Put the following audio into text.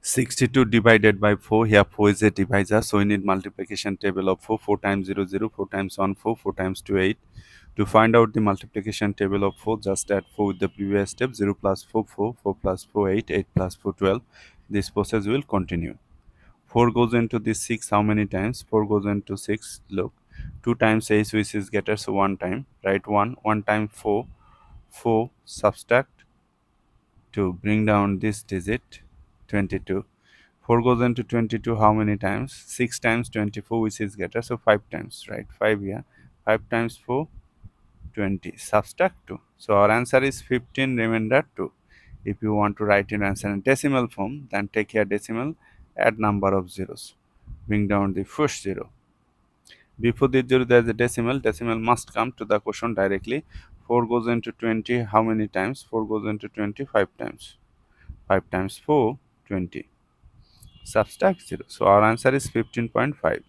62 divided by 4. Here 4 is a divisor, so we need multiplication table of 4. 4 times 0, 0. 4 times 1, 4. 4 times 2, 8. To find out the multiplication table of 4, just add 4 with the previous step. 0 plus 4, 4. 4 plus 4, 8. 8 plus 4, 12. This process will continue. 4 goes into this 6 how many times? 4 goes into 6. Look, 2 times 8 which is getter, so 1 time. Write 1. 1 times 4. 4 subtract to bring down this digit 22. 4 goes into 22 how many times? 6 times 24 which is getter, so 5 times, right? 5 here. 5 times 4, 20. Subtract 2. So our answer is 15 remainder 2. If you want to write your answer in decimal form, then take here decimal, add number of zeros. Bring down the first zero. Before the zero there is a decimal. Decimal must come to the question directly. 4 goes into 20 how many times? 4 goes into 20 5 times. 5 times 4, 20. Subtract 0. So our answer is 15.5.